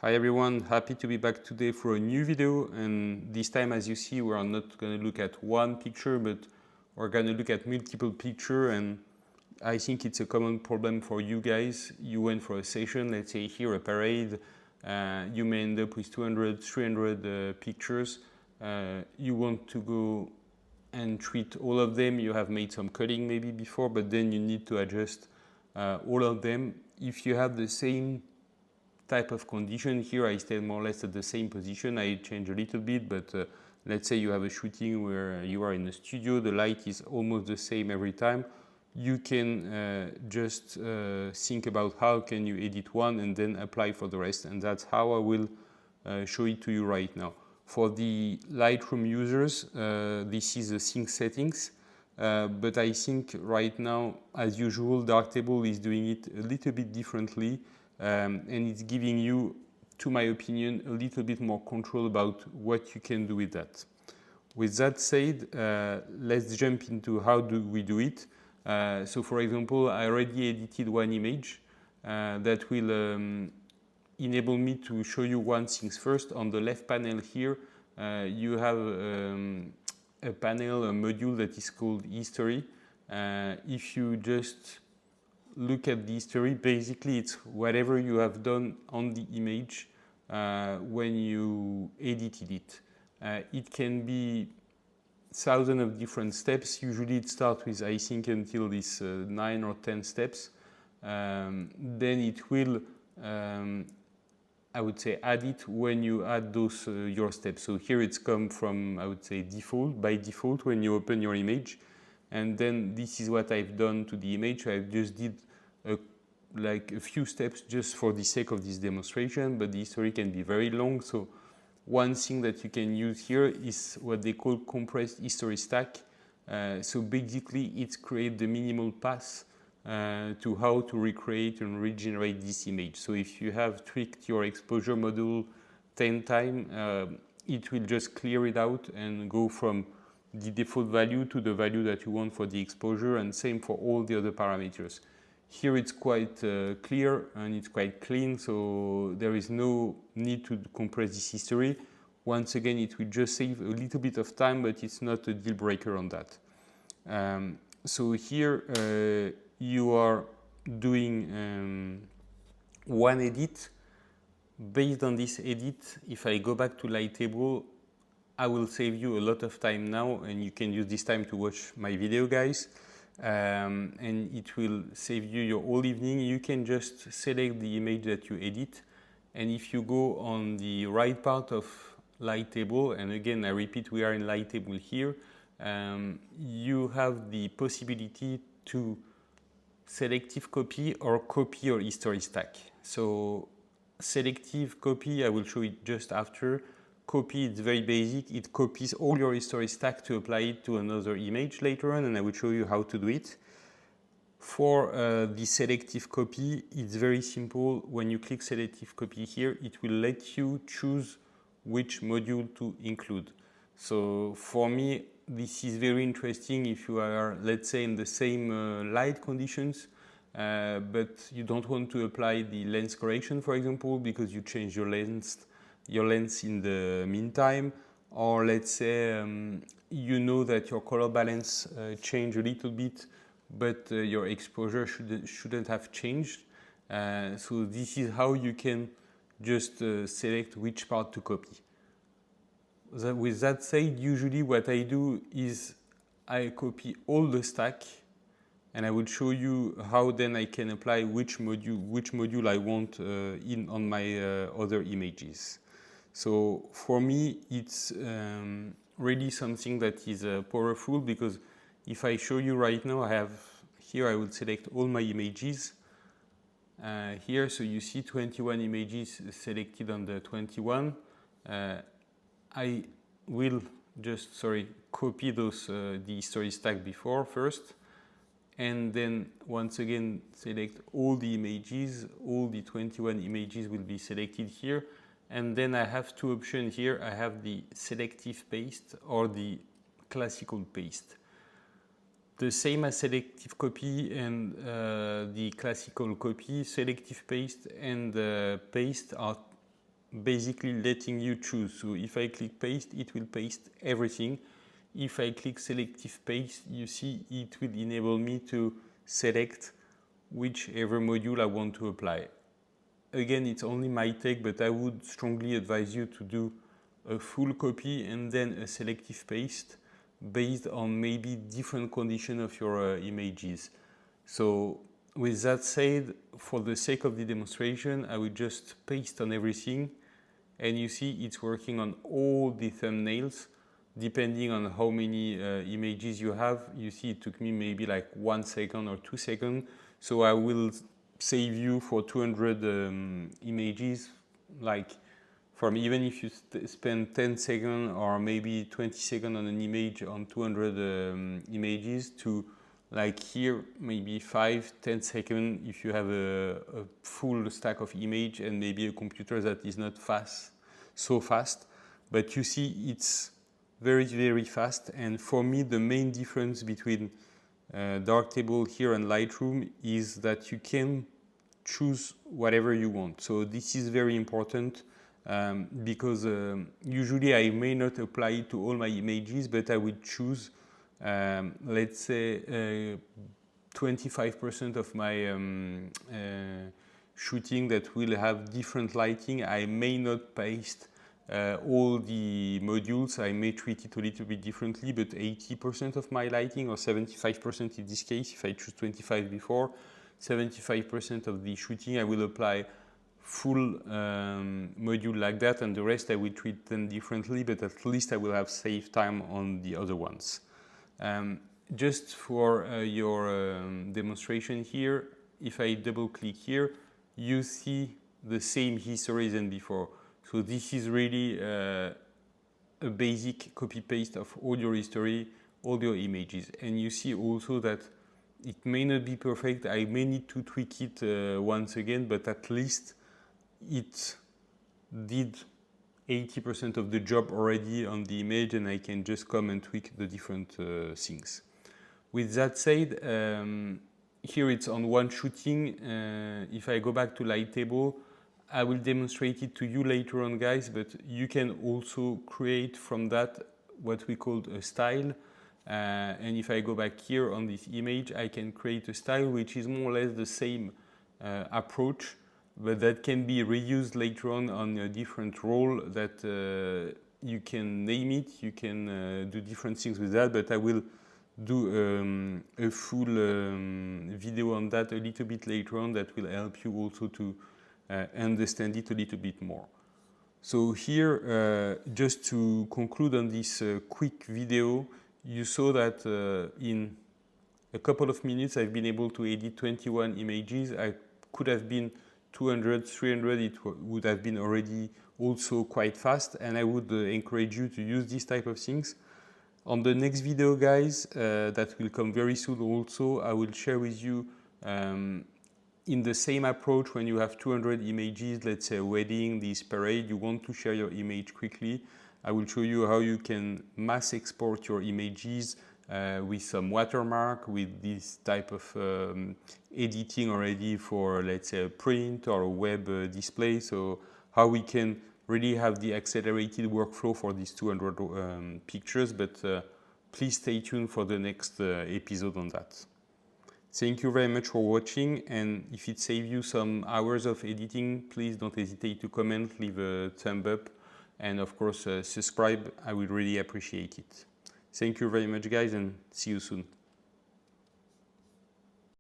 Hi everyone, happy to be back today for a new video, and this time, as you see, we are not going to look at one picture, but we're going to look at multiple pictures. And I think it's a common problem for you guys. You went for a session, let's say here a parade, you may end up with 200, 300 pictures. You want to go and treat all of them. You have made some cutting maybe before, but then you need to adjust all of them. If you have the same type of condition here, I stay more or less at the same position. I change a little bit, but let's say you have a shooting where you are in a studio, the light is almost the same every time. You can just think about how can you edit one and then apply for the rest, and that's how I will show it to you right now. For the Lightroom users, this is the sync settings, but I think right now, as usual, Darktable is doing it a little bit differently. And it's giving you, to my opinion, a little bit more control about what you can do with that. With that said, let's jump into how do we do it. So for example, I already edited one image that will enable me to show you one thing first. On the left panel here, you have a panel, a module that is called history. If you just look at the history, basically it's whatever you have done on the image when you edited it. It can be thousands of different steps. Usually it starts with, I think, until this 9 or 10 steps. Then it will, I would say, add it when you add those your steps. So here it's come from, I would say, default, by default when you open your image. And then this is what I've done to the image. I just did like a few steps just for the sake of this demonstration, but the history can be very long. So one thing that you can use here is what they call compressed history stack. So basically it creates the minimal path to how to recreate and regenerate this image. So if you have tweaked your exposure module 10 times, it will just clear it out and go from the default value to the value that you want for the exposure, and same for all the other parameters. Here it's quite clear and it's quite clean, so there is no need to compress this history. Once again, it will just save a little bit of time, but it's not a deal breaker on that. So here you are doing one edit. Based on this edit, if I go back to Lighttable, I will save you a lot of time now, and you can use this time to watch my video, guys. And it will save you your whole evening. You can just select the image that you edit, and if you go on the right part of Lighttable, and again I repeat, we are in Lighttable here, you have the possibility to selective copy or copy your history stack. So selective copy, I will show it just after. Copy, it's very basic. It copies all your history stack to apply it to another image later on, and I will show you how to do it. For the selective copy, it's very simple. When you click selective copy here, it will let you choose which module to include. So for me, this is very interesting if you are, let's say, in the same light conditions, but you don't want to apply the lens correction, for example, because you change your lens in the meantime, or let's say you know that your color balance changed a little bit, but your exposure shouldn't have changed. So this is how you can just select which part to copy. With that said, usually what I do is I copy all the stack, and I will show you how then I can apply which module I want on my other images. So for me, it's really something that is powerful, because if I show you right now, I have here, I will select all my images here. So you see 21 images selected on the 21. I will just, copy those the history stack before first, and then once again select all the images. All the 21 images will be selected here. And then I have two options here. I have the selective paste or the classical paste. The same as selective copy and the classical copy, selective paste and paste are basically letting you choose. So if I click paste, it will paste everything. If I click selective paste, you see it will enable me to select whichever module I want to apply. Again, it's only my take, but I would strongly advise you to do a full copy and then a selective paste based on maybe different condition of your images. So with that said, for the sake of the demonstration, I will just paste on everything, and you see it's working on all the thumbnails depending on how many images you have. You see it took me maybe like 1 second or 2 seconds. So I will save you for 200 images, like from even if you spend 10 seconds or maybe 20 seconds on an image on 200 images to like here maybe 5-10 seconds if you have a full stack of image and maybe a computer that is not so fast. But you see it's very fast. And for me the main difference between Darktable here and Lightroom is that you can choose whatever you want. So this is very important because usually I may not apply it to all my images, but I will choose let's say 25% of my shooting that will have different lighting. I may not paste all the modules. I may treat it a little bit differently, but 80% of my lighting, or 75% in this case, if I choose 25 before, 75% of the shooting I will apply full module like that, and the rest I will treat them differently, but at least I will have saved time on the other ones. Just for your demonstration here, if I double click here, you see the same history than before. So this is really a basic copy-paste of all your history, all your images. And you see also that it may not be perfect. I may need to tweak it once again, but at least it did 80% of the job already on the image, and I can just come and tweak the different things. With that said, here it's on one shooting. If I go back to Lighttable, I will demonstrate it to you later on, guys, but you can also create from that what we call a style. And if I go back here on this image, I can create a style which is more or less the same approach, but that can be reused later on a different role that you can name it, you can do different things with that, but I will do a full video on that a little bit later on that will help you also to understand it a little bit more. So here, just to conclude on this quick video, you saw that in a couple of minutes I've been able to edit 21 images. I could have been 200, 300, it would have been already also quite fast, and I would encourage you to use this type of things. On the next video, guys, that will come very soon also, I will share with you in the same approach when you have 200 images, let's say a wedding, this parade, you want to share your image quickly. I will show you how you can mass export your images with some watermark, with this type of editing already for, let's say, a print or a web display. So how we can really have the accelerated workflow for these 200 pictures, but please stay tuned for the next episode on that. Thank you very much for watching, and if it saved you some hours of editing, please don't hesitate to comment, leave a thumb up, and of course subscribe. I would really appreciate it. Thank you very much, guys, and see you soon.